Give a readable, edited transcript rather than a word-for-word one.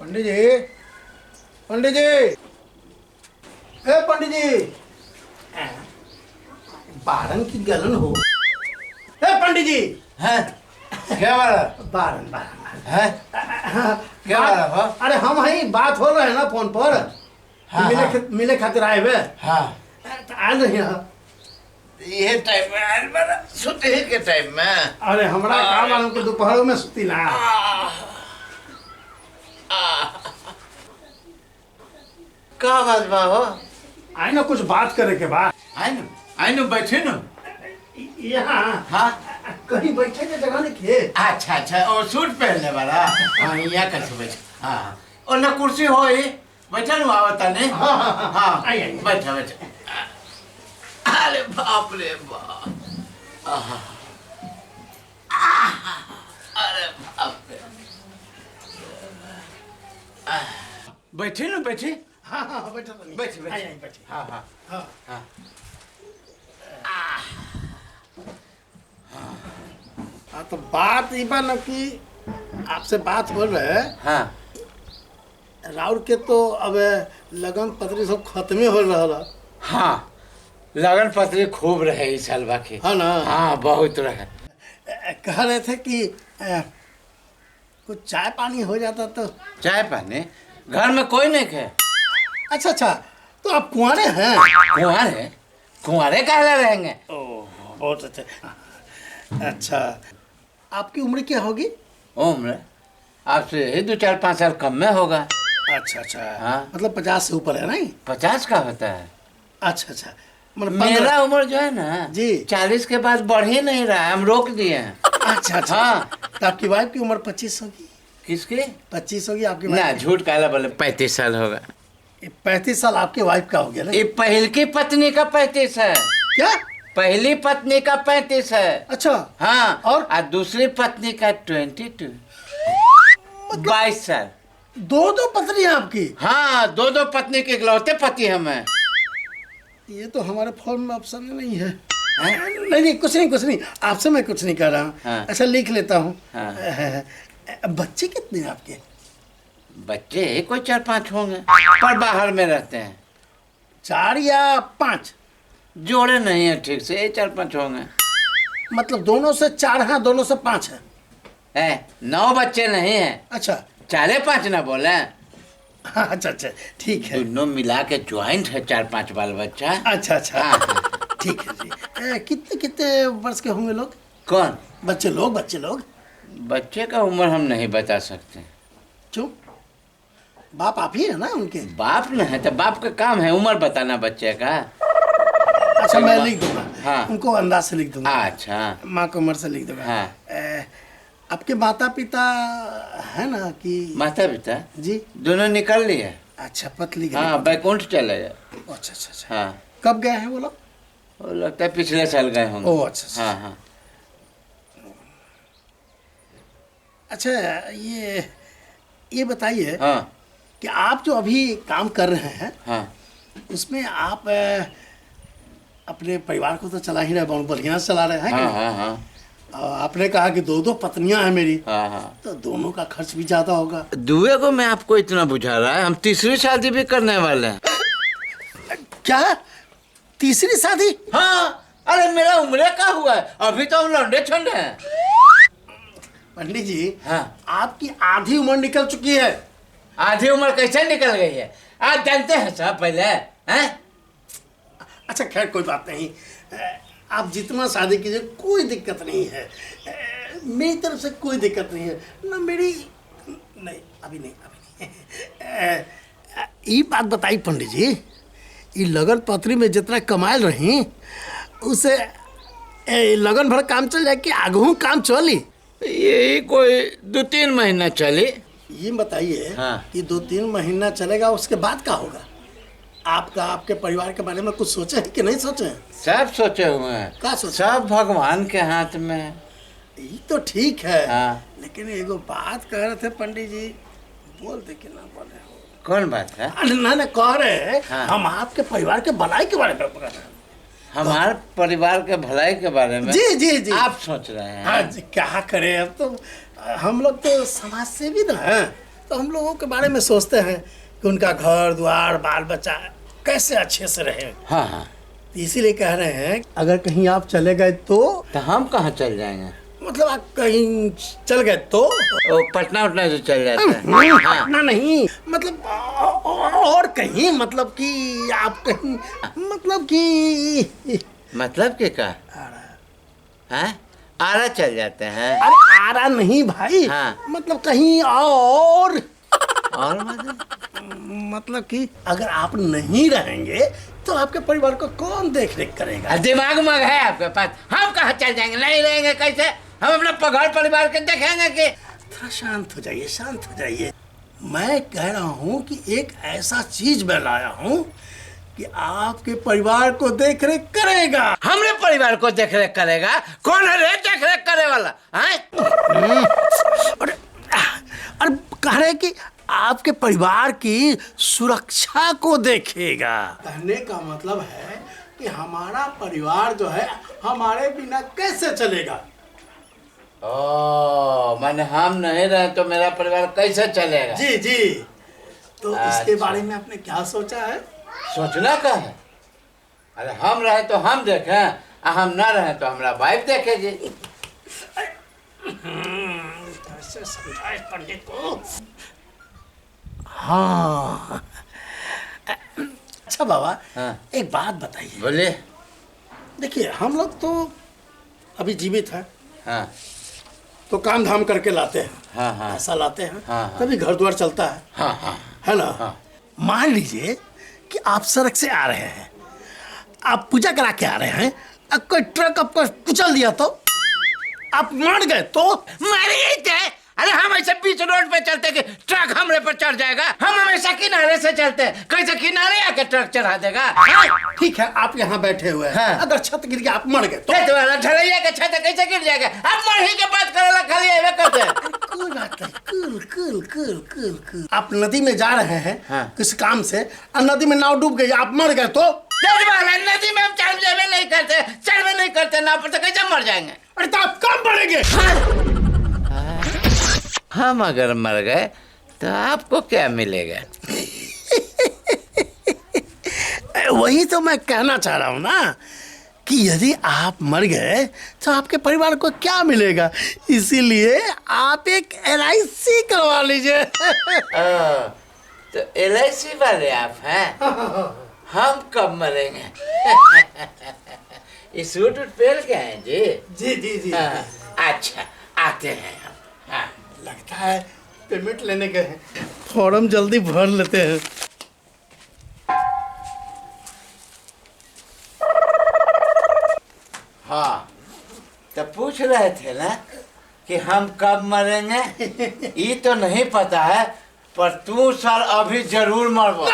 पंडित जी, पंडित जी, ए पंडित जी, बारन की गलन हो। ए पंडित जी, हैं? क्या वाला? बारन बारन हैं? क्या वाला हो? अरे हम ही बात हो रहे हैं ना फोन पर। हाँ, मिले खातिर आए हुए। हाँ। आए नहीं यहाँ। ये टाइम में आयल बड़ा सुते ही के टाइम में। अरे हमरा काम वालों के दोपहर में सुती ना। का बात बा हो? आए ना कुछ बात करे के बाद। आई नु बैठे नु। यहाँ हाँ। कहीं बैठे के जगह नहीं थे। अच्छा अच्छा और सूट पहनने वाला। हाँ यहाँ कैसे बैठे? हाँ और ना कुर्सी हो ही बैठा नु आवता ने। हाँ हाँ हाँ हाँ आई आई बैठा बैठा। अरे बाप रे बाप। अरे बाप रे। बैठे नु बैठे। हाँ हाँ बैठा तो नहीं। बैठे बैठे। आई आई बैठे। हाँ हाँ हाँ हाँ। हाँ तो बात ई बा न कि आपसे बात हो रहे है। हाँ राउर के तो अब लगन पत्री सब खत्मे हो रहा। हाँ लगन पत्री खूब रहे इस साल बाकी। हाँ ना। हाँ बहुत रहे। कह रहे थे कि कुछ चाय पानी हो जाता तो। चाय पानी घर में कोई नहीं खे। अच्छा अच्छा तो आप कुंवारे हैं। कुंवारे कुंवारे कहला रहेंगे। ओह बहुत अच्छा। अच्छा आपकी उम्र क्या होगी। उम्र आपसे ही 2-4-5 साल कम में होगा। अच्छा अच्छा हाँ। मतलब 50 से ऊपर है नहीं। 50 का होता है। अच्छा अच्छा मतलब मेरा उम्र जो है ना जी 40 के बाद बढ़ ही नहीं रहा है, हम रोक दिए हैं। अच्छा अच्छा हाँ तो आपकी वाइफ की उम्र 25 होगी। किसके? 25 होगी आपकी ना वाइफ झूठ काला बोले 35 साल होगा। की। 35 साल आपके वाइफ का हो गया ना। ये पहली की पत्नी का 35 है। क्या पहली पत्नी का 35 है। अच्छा हाँ और दूसरी पत्नी का 22 22 साल। दो पत्नी है आपकी। हाँ दो पत्नी के इकलौते पति हैं मैं। ये तो हमारे फोन में ऑप्शन नहीं है। नहीं नहीं कुछ नहीं आपसे मैं कुछ नहीं कर रहा हूँ। हाँ। अच्छा लिख लेता हूँ। हाँ। बच्चे कितने हैं आपके। बच्चे कोई 4-5 होंगे पर बाहर में रहते हैं। 4 या 5। जोड़े नहीं है ठीक से, ये 4-5 होंगे। मतलब दोनों से 4 हैं दोनों से 5 है। 9 बच्चे नहीं है। अच्छा 4-5 ना बोले। हाँ अच्छा अच्छा ठीक है। दोनों मिला के ज्वाइंट है 4-5 बाल बच्चा। अच्छा अच्छा हाँ, हाँ। ठीक है जी। कितने कितने वर्ष के होंगे लोग। कौन? बच्चे लोग। बच्चे का उम्र हम नहीं बता सकते। क्यों बाप आप ही है ना उनके। बाप न है तो बाप का काम है उम्र बताना बच्चे का। अच्छा मैं लिख दूंगा। हाँ। उनको अंदाज से लिख दूंगा। अच्छा माँ को उम्र से लिख दूंगा। हाँ। आपके माता पिता है ना कि। माता पिता जी दोनों निकल लिए। अच्छा पतली हाँ बैकुंठ चले गए। अच्छा अच्छा अच्छा हाँ कब गए हैं वो लोग। वो लगता है पिछले साल गए होंगे। ओह अच्छा अच्छा। हाँ हाँ अच्छा ये बताइए हाँ कि आप जो अभी काम कर रहे हैं हाँ उसमें आप अपने परिवार को तो चला ही रहे बहुत बढ़िया से चला रहे हैं हाँ हाँ हाँ और आपने कहा कि 2 पत्नियां हैं मेरी। हाँ हाँ तो दोनों का खर्च भी ज्यादा होगा। दुए को मैं आपको इतना बुझा रहा है, हम तीसरी शादी भी करने वाले हैं। क्या तीसरी शादी। हाँ अरे मेरा उम्र क्या हुआ है, अभी तो हम लौंडे छंडे हैं। पंडित जी हाँ आपकी आधी उम्र निकल चुकी है। आधी उम्र कैसे निकल गई है आप जानते हैं सब पहले हैं। अच्छा खैर कोई बात नहीं। आप जितना शादी कीजिए कोई दिक्कत नहीं है। मेरी तरफ से कोई दिक्कत नहीं है ना मेरी। नहीं अभी नहीं। ये बात बताई पंडित जी ये लगन पत्री में जितना कमायल रही उसे लगन भर काम चल जाए कि आगू काम चली। यही कोई 2-3 महीना चली। ये बताइए हाँ। कि 2-3 महीना चलेगा उसके बाद क्या होगा। आपके परिवार के बारे में कुछ सोचे हैं कि नहीं सोचे हैं। सब सोचे हुए हैं। क्या सोचे? सब भगवान के हाथ में। ये तो ठीक है। हाँ। लेकिन एगो बात कह रहे थे पंडित जी बोल दे कि ना बोले। कौन बात है? अरे ना कह रहे हैं हाँ। हम आपके परिवार के भलाई के बारे में कह रहे हैं। हमारे परिवार के भलाई के बारे में जी जी जी आप सोच रहे हैं। हाँ जी क्या करें अब तो हम लोग तो समाज सेवी ना हैं। तो हम लोगों के बारे में सोचते हैं कि उनका घर द्वार बाल बच्चा कैसे अच्छे से रहे। हाँ हाँ, इसीलिए कह रहे हैं अगर कहीं आप चले गए तो हम कहाँ चल जाएंगे? मतलब आप कहीं चल गए तो ओ पटना उटना से चल जाते हैं। नहीं, हाँ। पटना नहीं, मतलब और कहीं, मतलब कि आप कहीं, मतलब कि क्या है? आरा चल जाते हैं। अरे आरा नहीं भाई। हाँ। मतलब कहीं और मतलब कि अगर आप नहीं रहेंगे तो आपके परिवार को कौन देख रेख करेगा? दिमाग मग है आपके पास? हम कहाँ चल जाएंगे? नहीं रहेंगे कैसे? हम अपना घर परिवार के देखेंगे कि? थोड़ा शांत हो जाइए, शांत हो जाइए। मैं कह रहा हूँ कि एक ऐसा चीज मैं लाया हूँ कि आपके परिवार को देख रेख करेगा। हमरे परिवार को देख रेख करेगा? कौन है रे देख रेख करे वाला? अरे कह रहे कि आपके परिवार की सुरक्षा को देखेगा। कहने का मतलब है कि हमारा परिवार जो है हमारे बिना कैसे चलेगा। ओ माने हम नहीं रहे तो मेरा परिवार कैसे चलेगा? जी जी। तो इसके बारे में आपने क्या सोचा है? सोचना का है? अरे हम रहे तो हम देखें, हम ना रहे तो हमारा वाइफ देखेगी। कैसे समझाए पंडित को? हाँ। अच्छा बाबा, हाँ। एक बात बताइए। बोलिए। देखिए हम लोग तो अभी जीवित हैं। हाँ तो काम धाम करके लाते हैं। हाँ हाँ, ऐसा लाते हैं। हाँ, हाँ। तभी घर द्वार चलता है। हाँ हाँ, है ना? हाँ। मान लीजिए कि आप सड़क से आ रहे हैं, आप पूजा करा के आ रहे हैं, अब कोई ट्रक आपको कुचल दिया तो आप मर गए तो? मारिए थे। अरे हम ऐसे बीच रोड पे चलते कि ट्रक हमरे पर चढ़ जाएगा? हम हमेशा किनारे से चलते हैं, कैसे किनारे आके ट्रक चढ़ा देगा? ठीक है, आप यहाँ बैठे हुए हैं। हाँ। अगर छत गिर गया आप मर गए तो? ढलैया के छत कैसे गिर जाएगा? अब मरही के बात करेला खाली एवे करते हैं। कोई बात नहीं, कूल। आप नदी में जा रहे हैं। हाँ। किसी काम से, और नदी में नाव डूब गई, आप मर गए तो? नदी में हम चढ़वे नहीं करते नाव पर, तो कैसे मर जाएंगे? अरे तो आप कब मरेंगे? हम अगर मर गए तो आपको क्या मिलेगा? वही तो मैं कहना चाह रहा हूँ ना कि यदि आप मर गए तो आपके परिवार को क्या मिलेगा। इसीलिए आप एक LIC करवा लीजिए। तो LIC वाले आप हैं? हम कब मरेंगे? ये सूट पहन के हैं जी? जी। अच्छा, आते हैं हम। हाँ। लगता है पेमेंट लेने गए हैं, फॉर्म जल्दी भर लेते हैं। हाँ, तो पूछ रहे थे ना कि हम कब मरेंगे? ये तो नहीं पता है, पर तू सर अभी जरूर मरबो।